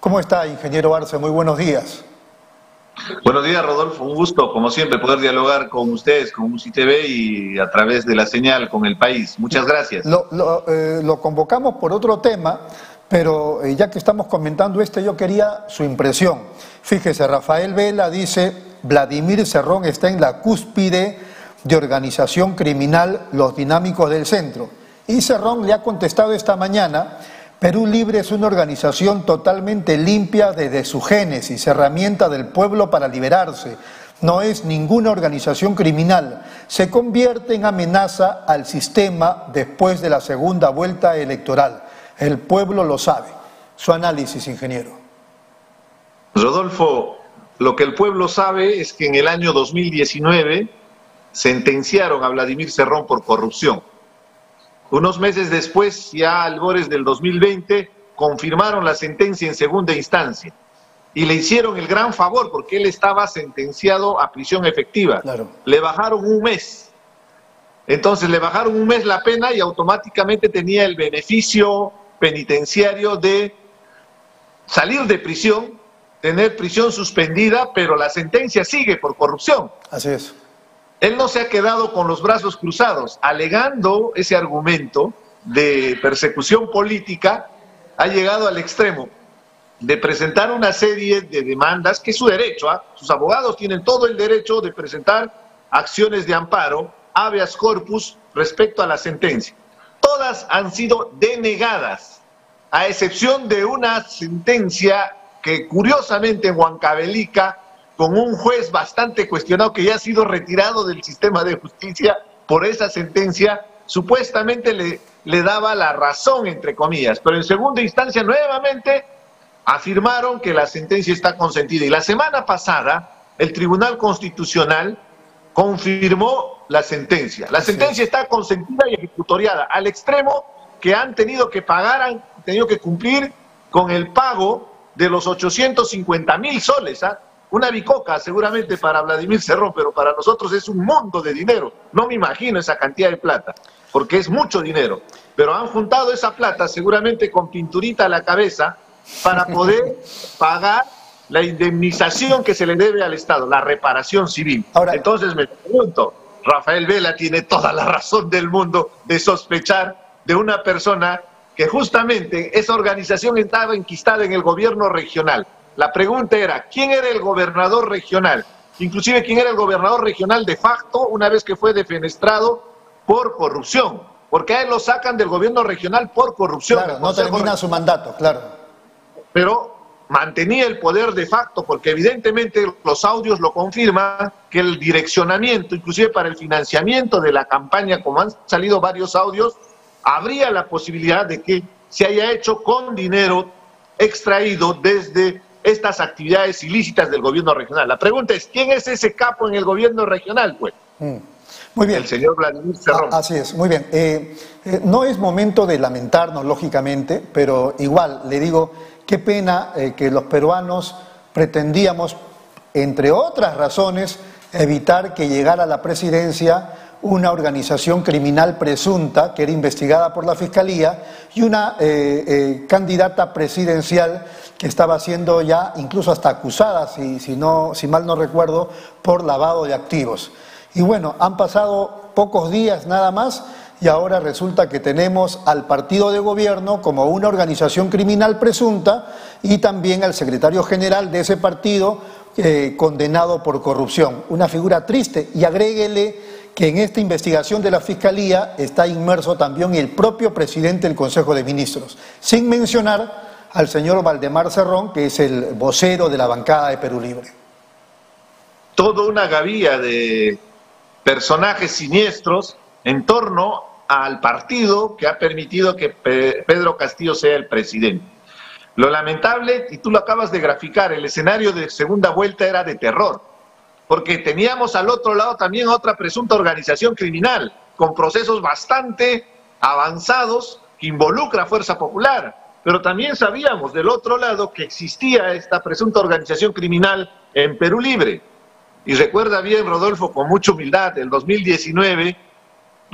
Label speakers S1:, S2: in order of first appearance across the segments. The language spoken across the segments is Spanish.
S1: ¿Cómo está, ingeniero Arce? Muy buenos días.
S2: Buenos días, Rodolfo. Un gusto, como siempre, poder dialogar con ustedes, con UCI TV y a través de la señal con el país. Muchas gracias.
S1: Lo convocamos por otro tema, pero ya que estamos comentando yo quería su impresión. Fíjese, Rafael Vela dice: Vladimir Cerrón está en la cúspide de organización criminal Los Dinámicos del Centro. Y Cerrón le ha contestado esta mañana: Perú Libre es una organización totalmente limpia desde su génesis, herramienta del pueblo para liberarse. No es ninguna organización criminal. Se convierte en amenaza al sistema después de la segunda vuelta electoral. El pueblo lo sabe. Su análisis, ingeniero.
S2: Rodolfo, lo que el pueblo sabe es que en el año 2019 sentenciaron a Vladimir Cerrón por corrupción. Unos meses después, ya albores del 2020, confirmaron la sentencia en segunda instancia y le hicieron el gran favor porque él estaba sentenciado a prisión efectiva.
S1: Claro.
S2: Le bajaron un mes. Entonces le bajaron un mes la pena y automáticamente tenía el beneficio penitenciario de salir de prisión, tener prisión suspendida, pero la sentencia sigue por corrupción.
S1: Así es.
S2: Él no se ha quedado con los brazos cruzados, alegando ese argumento de persecución política, ha llegado al extremo de presentar una serie de demandas, que es su derecho, sus abogados tienen todo el derecho de presentar acciones de amparo, habeas corpus, respecto a la sentencia. Todas han sido denegadas, a excepción de una sentencia que curiosamente en Huancavelica, con un juez bastante cuestionado que ya ha sido retirado del sistema de justicia por esa sentencia, supuestamente le daba la razón, entre comillas, pero en segunda instancia nuevamente afirmaron que la sentencia está consentida. Y la semana pasada el Tribunal Constitucional confirmó la sentencia. La sentencia está consentida y ejecutoriada, al extremo que han tenido que pagar, han tenido que cumplir con el pago de los 850.000 soles, una bicoca seguramente para Vladimir Cerrón, pero para nosotros es un mundo de dinero. No me imagino esa cantidad de plata, porque es mucho dinero. Pero han juntado esa plata seguramente con pinturita a la cabeza para poder pagar la indemnización que se le debe al Estado, la reparación civil. Ahora, entonces me pregunto, Rafael Vela tiene toda la razón del mundo de sospechar de una persona que justamente esa organización estaba enquistada en el gobierno regional. La pregunta era, ¿quién era el gobernador regional? Inclusive, ¿quién era el gobernador regional de facto una vez que fue defenestrado por corrupción? Porque a él lo sacan del gobierno regional por corrupción.
S1: Claro, no termina su mandato, claro.
S2: Pero mantenía el poder de facto, porque evidentemente los audios lo confirman, que el direccionamiento, inclusive para el financiamiento de la campaña, como han salido varios audios, habría la posibilidad de que se haya hecho con dinero extraído desde estas actividades ilícitas del gobierno regional. La pregunta es, ¿quién es ese capo en el gobierno regional, pues?
S1: Muy bien.
S2: El señor Vladimir Cerrón.
S1: Así es, muy bien. No es momento de lamentarnos, lógicamente, pero igual le digo, qué pena que los peruanos pretendíamos, entre otras razones, evitar que llegara a la presidencia una organización criminal presunta que era investigada por la Fiscalía y una candidata presidencial que estaba siendo ya incluso hasta acusada, si mal no recuerdo, por lavado de activos. Y bueno, han pasado pocos días nada más y ahora resulta que tenemos al partido de gobierno como una organización criminal presunta y también al secretario general de ese partido condenado por corrupción. Una figura triste, y agréguele que en esta investigación de la Fiscalía está inmerso también el propio presidente del Consejo de Ministros, sin mencionar al señor Valdemar Cerrón, que es el vocero de la bancada de Perú Libre.
S2: Toda una gavilla de personajes siniestros en torno al partido que ha permitido que Pedro Castillo sea el presidente. Lo lamentable, y tú lo acabas de graficar, el escenario de segunda vuelta era de terror, porque teníamos al otro lado también otra presunta organización criminal, con procesos bastante avanzados que involucra a Fuerza Popular, pero también sabíamos del otro lado que existía esta presunta organización criminal en Perú Libre. Y recuerda bien, Rodolfo, con mucha humildad, el 2019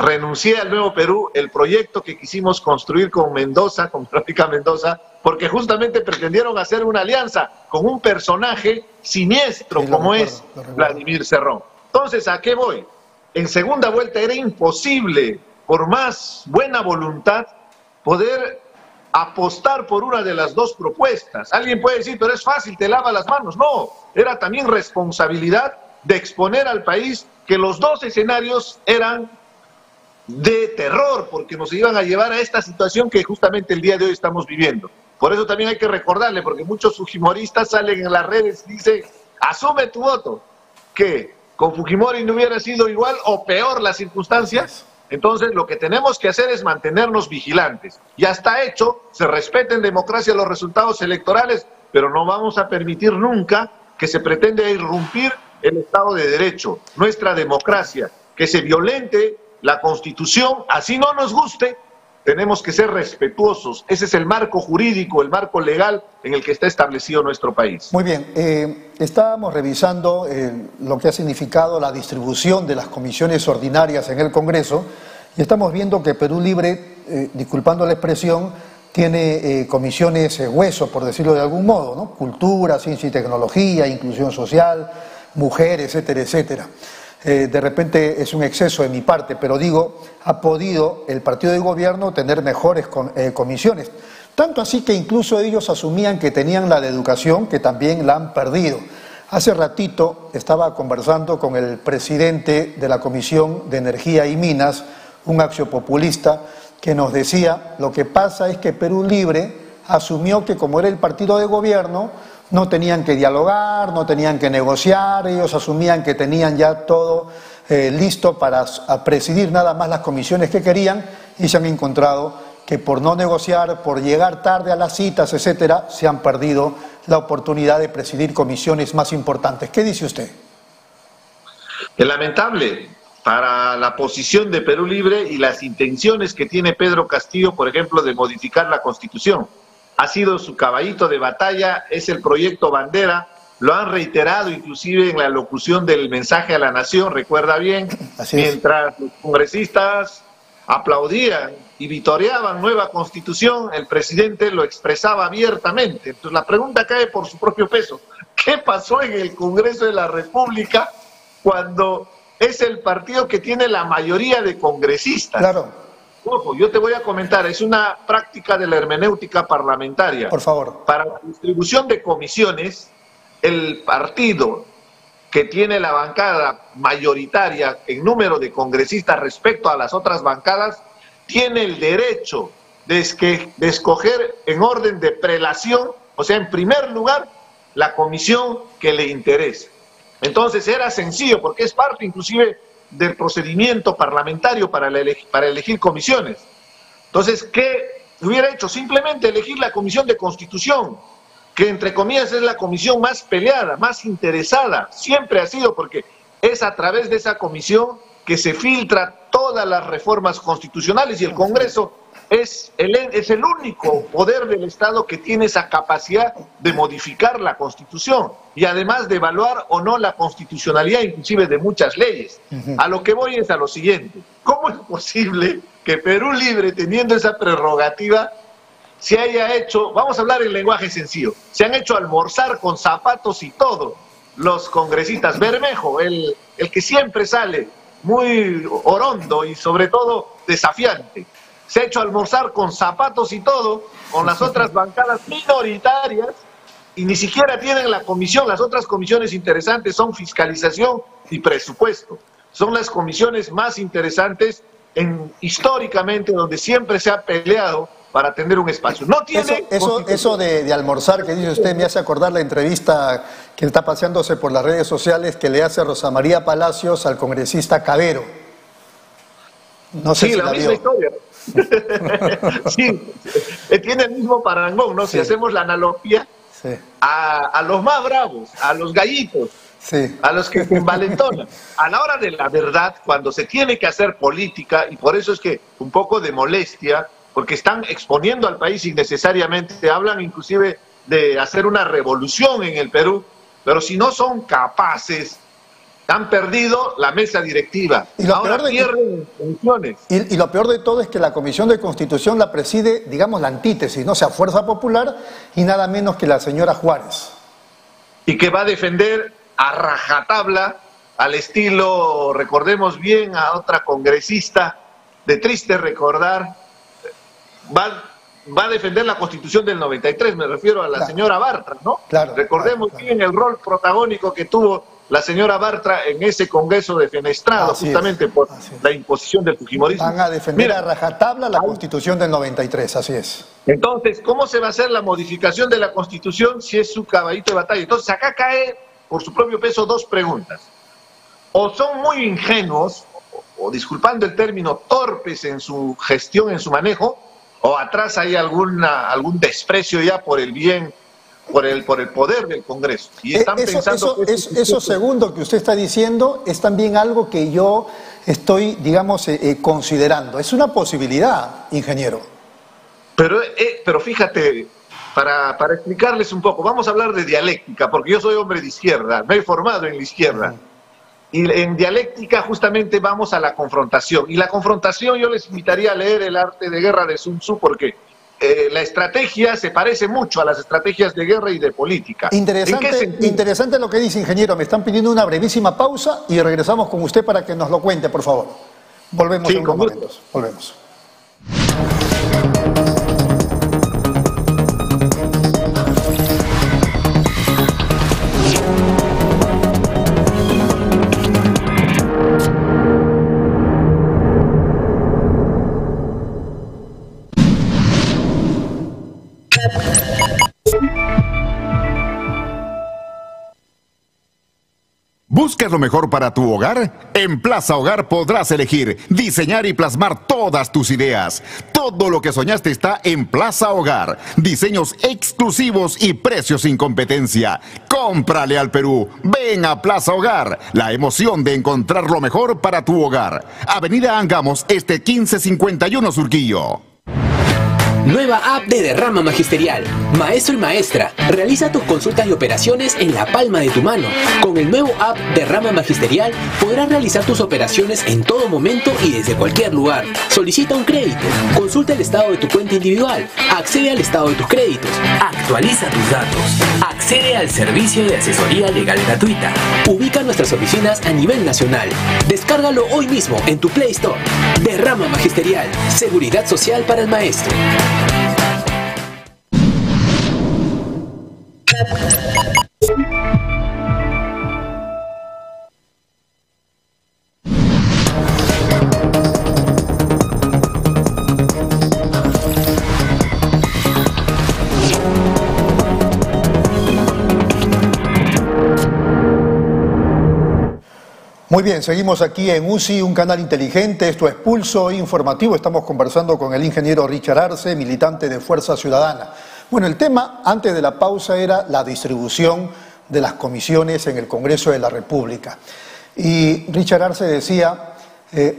S2: renuncié al Nuevo Perú, el proyecto que quisimos construir con Mendoza, con Verónica Mendoza, porque justamente pretendieron hacer una alianza con un personaje siniestro como es Vladimir Cerrón. Entonces, ¿a qué voy? En segunda vuelta era imposible, por más buena voluntad, poder apostar por una de las dos propuestas. Alguien puede decir, pero es fácil, te lava las manos. No, era también responsabilidad de exponer al país que los dos escenarios eran de terror, porque nos iban a llevar a esta situación que justamente el día de hoy estamos viviendo. Por eso también hay que recordarle, porque muchos fujimoristas salen en las redes y dicen, asume tu voto, que con Fujimori no hubiera sido igual o peor las circunstancias. Entonces lo que tenemos que hacer es mantenernos vigilantes. Ya está hecho, se respeten en democracia los resultados electorales, pero no vamos a permitir nunca que se pretenda irrumpir el Estado de Derecho, nuestra democracia, que se violente la Constitución, así no nos guste. Tenemos que ser respetuosos. Ese es el marco jurídico, el marco legal en el que está establecido nuestro país.
S1: Muy bien, estábamos revisando lo que ha significado la distribución de las comisiones ordinarias en el Congreso y estamos viendo que Perú Libre, disculpando la expresión, tiene comisiones hueso, por decirlo de algún modo, ¿no? Cultura, ciencia y tecnología, inclusión social, mujer, etcétera, etcétera. De repente es un exceso de mi parte, pero digo, ha podido el partido de gobierno tener mejores comisiones. Tanto así que incluso ellos asumían que tenían la de educación, que también la han perdido. Hace ratito estaba conversando con el presidente de la Comisión de Energía y Minas, un axiopopulista, que nos decía, lo que pasa es que Perú Libre asumió que como era el partido de gobierno, no tenían que dialogar, no tenían que negociar, ellos asumían que tenían ya todo listo para presidir nada más las comisiones que querían y se han encontrado que por no negociar, por llegar tarde a las citas, etcétera, se han perdido la oportunidad de presidir comisiones más importantes. ¿Qué dice usted?
S2: Es lamentable para la posición de Perú Libre y las intenciones que tiene Pedro Castillo, por ejemplo, de modificar la Constitución. Ha sido su caballito de batalla, es el proyecto bandera, lo han reiterado inclusive en la locución del mensaje a la nación, recuerda bien, mientras los congresistas aplaudían y vitoreaban nueva Constitución, el presidente lo expresaba abiertamente. Entonces la pregunta cae por su propio peso. ¿Qué pasó en el Congreso de la República cuando es el partido que tiene la mayoría de congresistas?
S1: Claro.
S2: Ojo, yo te voy a comentar, es una práctica de la hermenéutica parlamentaria.
S1: Por favor.
S2: Para la distribución de comisiones, el partido que tiene la bancada mayoritaria en número de congresistas respecto a las otras bancadas, tiene el derecho de escoger en orden de prelación, o sea, en primer lugar, la comisión que le interese. Entonces era sencillo, porque es parte inclusive del procedimiento parlamentario para elegir comisiones. Entonces, ¿qué hubiera hecho? Simplemente elegir la Comisión de Constitución, que entre comillas es la comisión más peleada, más interesada, siempre ha sido, porque es a través de esa comisión que se filtra todas las reformas constitucionales y el Congreso es el único poder del Estado que tiene esa capacidad de modificar la Constitución y además de evaluar o no la constitucionalidad inclusive de muchas leyes. A lo que voy es a lo siguiente: ¿cómo es posible que Perú Libre, teniendo esa prerrogativa, se haya hecho, vamos a hablar en lenguaje sencillo, se han hecho almorzar con zapatos y todo los congresistas? Bermejo, el que siempre sale muy orondo y sobre todo desafiante, se ha hecho almorzar con zapatos y todo, con las otras bancadas minoritarias, y ni siquiera tienen la comisión. Las otras comisiones interesantes son fiscalización y presupuesto. Son las comisiones más interesantes históricamente, donde siempre se ha peleado para tener un espacio. No tiene
S1: eso de almorzar que dice usted me hace acordar la entrevista que está paseándose por las redes sociales que le hace Rosa María Palacios al congresista Cabero. No sé
S2: sí,
S1: si
S2: la misma historia. Sí, tiene el mismo parangón, ¿no? Sí. Si hacemos la analogía, sí, a los más bravos, a los gallitos, sí, a los que se envalentonan. A la hora de la verdad, cuando se tiene que hacer política, y por eso es que un poco de molestia, porque están exponiendo al país innecesariamente, hablan inclusive de hacer una revolución en el Perú, pero si no son capaces Han perdido la mesa directiva.
S1: Y lo
S2: Ahora
S1: peor de
S2: pierden funciones.
S1: Y lo peor de todo es que la Comisión de Constitución la preside, digamos, la antítesis, ¿no? O sea, Fuerza Popular y nada menos que la señora Juárez.
S2: Y que va a defender a rajatabla, al estilo, recordemos bien, a otra congresista, de triste recordar, va a defender la Constitución del 93, me refiero a la señora Bartra, ¿no?
S1: Claro,
S2: recordemos bien el rol protagónico que tuvo la señora Bartra en ese Congreso defenestrado, justamente por la imposición del fujimorismo.
S1: Van a defender a rajatabla la Constitución del 93, así es.
S2: Entonces, ¿cómo se va a hacer la modificación de la Constitución si es su caballito de batalla? Entonces, acá cae, por su propio peso, dos preguntas. O son muy ingenuos, o disculpando el término, torpes en su gestión, en su manejo, o atrás hay algún desprecio ya por el bien, por el poder del Congreso. Y están pensando
S1: eso segundo que usted está diciendo es también algo que yo estoy, digamos, considerando. Es una posibilidad, ingeniero.
S2: Pero fíjate, para explicarles un poco, vamos a hablar de dialéctica, porque yo soy hombre de izquierda, me he formado en la izquierda. Y en dialéctica justamente vamos a la confrontación. Y la confrontación yo les invitaría a leer El arte de guerra de Sun Tzu, porque la estrategia se parece mucho a las estrategias de guerra y de política.
S1: Interesante lo que dice, ingeniero. Me están pidiendo una brevísima pausa y regresamos con usted para que nos lo cuente, por favor. Volvemos en unos momentos. Volvemos.
S3: ¿Buscas lo mejor para tu hogar? En Plaza Hogar podrás elegir, diseñar y plasmar todas tus ideas. Todo lo que soñaste está en Plaza Hogar. Diseños exclusivos y precios sin competencia. ¡Cómprale al Perú! Ven a Plaza Hogar. La emoción de encontrar lo mejor para tu hogar. Avenida Angamos, 1551 Surquillo.
S4: Nueva app de Derrama Magisterial. Maestro y maestra, realiza tus consultas y operaciones en la palma de tu mano. Con el nuevo app Derrama Magisterial podrás realizar tus operaciones en todo momento y desde cualquier lugar. Solicita un crédito, consulta el estado de tu cuenta individual, accede al estado de tus créditos, actualiza tus datos, accede al servicio de asesoría legal gratuita. Ubica nuestras oficinas a nivel nacional. Descárgalo hoy mismo en tu Play Store. Derrama Magisterial, seguridad social para el maestro.
S1: Muy bien, seguimos aquí en UCI, un canal inteligente. Esto es Pulso Informativo. Estamos conversando con el ingeniero Richard Arce, militante de Fuerza Ciudadana. Bueno, el tema antes de la pausa era la distribución de las comisiones en el Congreso de la República. Y Richard Arce decía,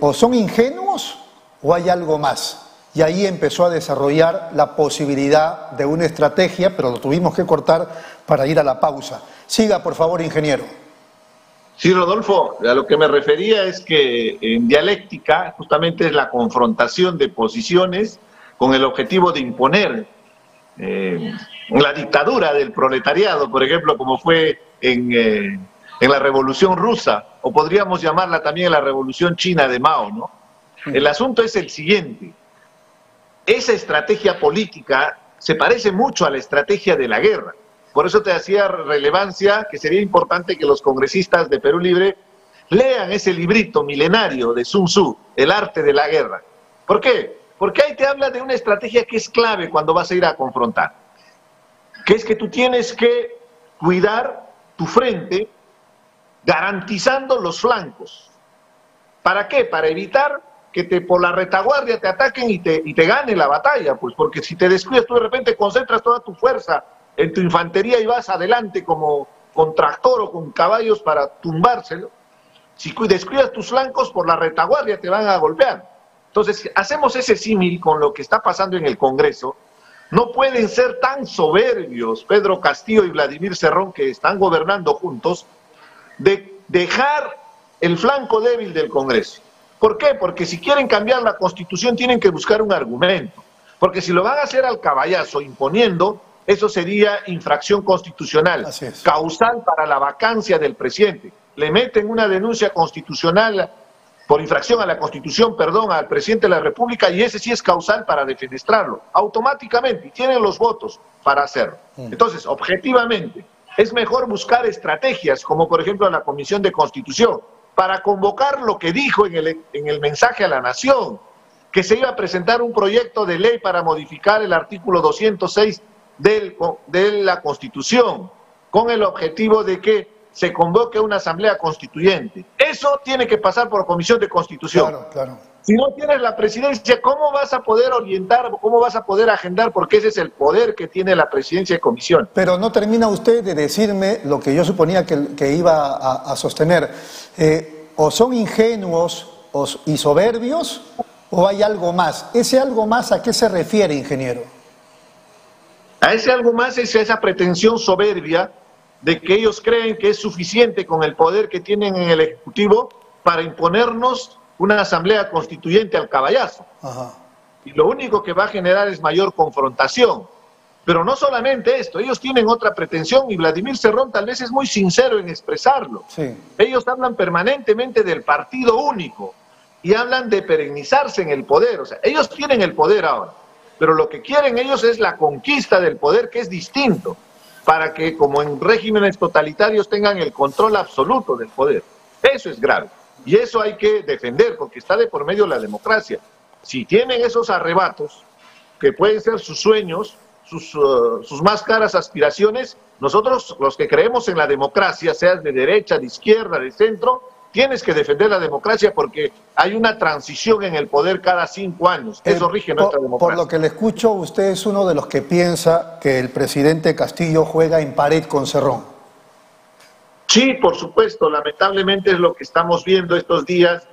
S1: o son ingenuos o hay algo más. Y ahí empezó a desarrollar la posibilidad de una estrategia, pero lo tuvimos que cortar para ir a la pausa. Siga, por favor, ingeniero.
S2: Sí, Rodolfo, a lo que me refería es que en dialéctica justamente es la confrontación de posiciones con el objetivo de imponer la dictadura del proletariado, por ejemplo, como fue en la Revolución Rusa, o podríamos llamarla también la Revolución China de Mao, ¿no? El asunto es el siguiente. Esa estrategia política se parece mucho a la estrategia de la guerra. Por eso te hacía relevancia que sería importante que los congresistas de Perú Libre lean ese librito milenario de Sun Tzu, El arte de la guerra. ¿Por qué? Porque ahí te habla de una estrategia que es clave cuando vas a ir a confrontar. Que es que tú tienes que cuidar tu frente garantizando los flancos. ¿Para qué? Para evitar que por la retaguardia te ataquen y te gane la batalla. Pues porque si te descuidas, tú de repente concentras toda tu fuerza en tu infantería y vas adelante como con tractor o con caballos para tumbárselo. Si descuidas tus flancos, por la retaguardia te van a golpear. Entonces, hacemos ese símil con lo que está pasando en el Congreso. No pueden ser tan soberbios Pedro Castillo y Vladimir Cerrón, que están gobernando juntos, de dejar el flanco débil del Congreso. ¿Por qué? Porque si quieren cambiar la Constitución tienen que buscar un argumento. Porque si lo van a hacer al caballazo imponiendo, eso sería infracción constitucional, causal para la vacancia del presidente. Le meten una denuncia constitucional por infracción a la Constitución, perdón, al presidente de la República, y ese sí es causal para defenestrarlo, automáticamente, y tienen los votos para hacerlo. Entonces, objetivamente, es mejor buscar estrategias, como por ejemplo la Comisión de Constitución, para convocar lo que dijo en el mensaje a la Nación, que se iba a presentar un proyecto de ley para modificar el artículo 206 de la Constitución, con el objetivo de que se convoque una asamblea constituyente. Eso tiene que pasar por Comisión de Constitución.
S1: Claro, claro.
S2: Si no tienes la presidencia, ¿cómo vas a poder orientar, cómo vas a poder agendar? Porque ese es el poder que tiene la presidencia de comisión.
S1: Pero no termina usted de decirme lo que yo suponía que iba a sostener. O son ingenuos y soberbios, o hay algo más. ¿Ese algo más a qué se refiere, ingeniero?
S2: A ese algo más es esa pretensión soberbia de que ellos creen que es suficiente con el poder que tienen en el Ejecutivo para imponernos una asamblea constituyente al caballazo.
S1: Ajá.
S2: Y lo único que va a generar es mayor confrontación. Pero no solamente esto, ellos tienen otra pretensión y Vladimir Cerrón tal vez es muy sincero en expresarlo.
S1: Sí.
S2: Ellos hablan permanentemente del partido único y hablan de perennizarse en el poder. O sea, ellos tienen el poder ahora, pero lo que quieren ellos es la conquista del poder, que es distinto, para que, como en regímenes totalitarios, tengan el control absoluto del poder. Eso es grave. Y eso hay que defender, porque está de por medio la democracia. Si tienen esos arrebatos, que pueden ser sus sueños, sus más caras aspiraciones, nosotros, los que creemos en la democracia, seas de derecha, de izquierda, de centro, tienes que defender la democracia porque hay una transición en el poder cada 5 años. Eso rige nuestra democracia.
S1: Por lo que le escucho, usted es uno de los que piensa que el presidente Castillo juega en pared con Cerrón.
S2: Sí, por supuesto. Lamentablemente es lo que estamos viendo estos días.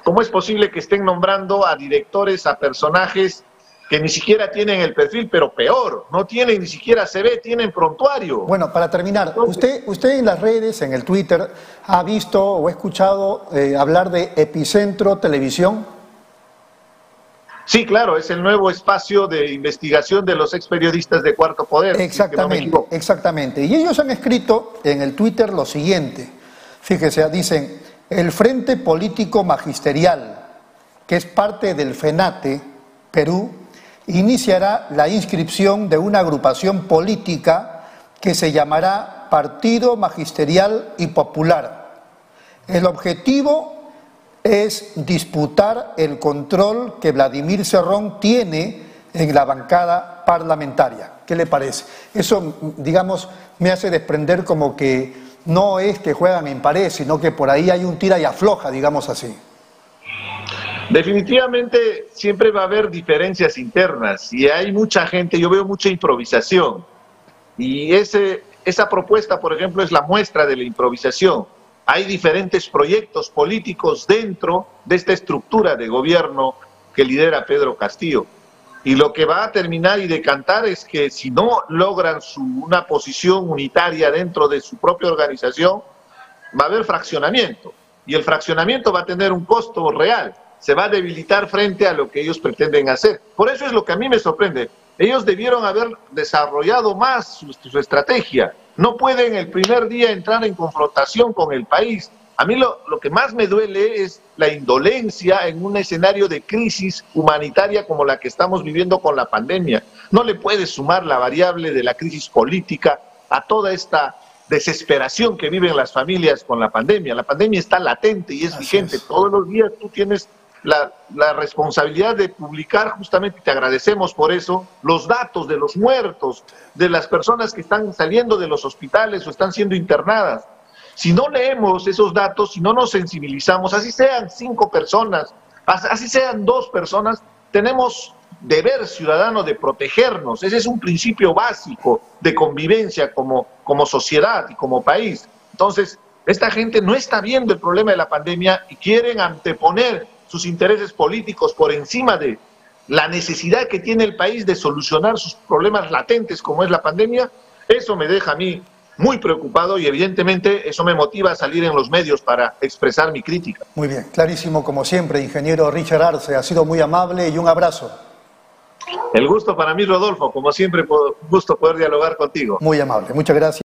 S2: ¿Cómo es posible que estén nombrando a directores, a personajes que ni siquiera tienen el perfil, pero peor, no tienen ni siquiera CV, tienen prontuario?
S1: Bueno, para terminar, usted en las redes, en el Twitter, ¿ha visto o escuchado hablar de Epicentro Televisión?
S2: Sí, claro, es el nuevo espacio de investigación de los experiodistas de Cuarto Poder.
S1: Exactamente, exactamente. Y ellos han escrito en el Twitter lo siguiente, fíjese, dicen, el Frente Político Magisterial, que es parte del FENATE, Perú, iniciará la inscripción de una agrupación política que se llamará Partido Magisterial y Popular. El objetivo es disputar el control que Vladimir Cerrón tiene en la bancada parlamentaria. ¿Qué le parece? Eso, digamos, me hace desprender como que no es que juegan en pared, sino que por ahí hay un tira y afloja, digamos así.
S2: Definitivamente siempre va a haber diferencias internas y hay mucha gente, yo veo mucha improvisación y esa propuesta, por ejemplo, es la muestra de la improvisación. Hay diferentes proyectos políticos dentro de esta estructura de gobierno que lidera Pedro Castillo y lo que va a terminar y decantar es que si no logran una posición unitaria dentro de su propia organización, va a haber fraccionamiento y el fraccionamiento va a tener un costo real. Se va a debilitar frente a lo que ellos pretenden hacer. Por eso es lo que a mí me sorprende. Ellos debieron haber desarrollado más su estrategia. No pueden el primer día entrar en confrontación con el país. A mí lo que más me duele es la indolencia en un escenario de crisis humanitaria como la que estamos viviendo con la pandemia. No le puedes sumar la variable de la crisis política a toda esta desesperación que viven las familias con la pandemia. La pandemia está latente y es vigente. Todos los días tú tienes la responsabilidad de publicar, justamente te agradecemos por eso, los datos de los muertos, de las personas que están saliendo de los hospitales o están siendo internadas. Si no leemos esos datos, si no nos sensibilizamos, así sean 5 personas, así sean 2 personas, tenemos deber ciudadano de protegernos. Ese es un principio básico de convivencia como sociedad y como país. Entonces, esta gente no está viendo el problema de la pandemia y quieren anteponer sus intereses políticos por encima de la necesidad que tiene el país de solucionar sus problemas latentes como es la pandemia. Eso me deja a mí muy preocupado y evidentemente eso me motiva a salir en los medios para expresar mi crítica.
S1: Muy bien, clarísimo como siempre, ingeniero Richard Arce, ha sido muy amable y un abrazo.
S2: El gusto para mí, Rodolfo, como siempre, un gusto poder dialogar contigo.
S1: Muy amable, muchas gracias.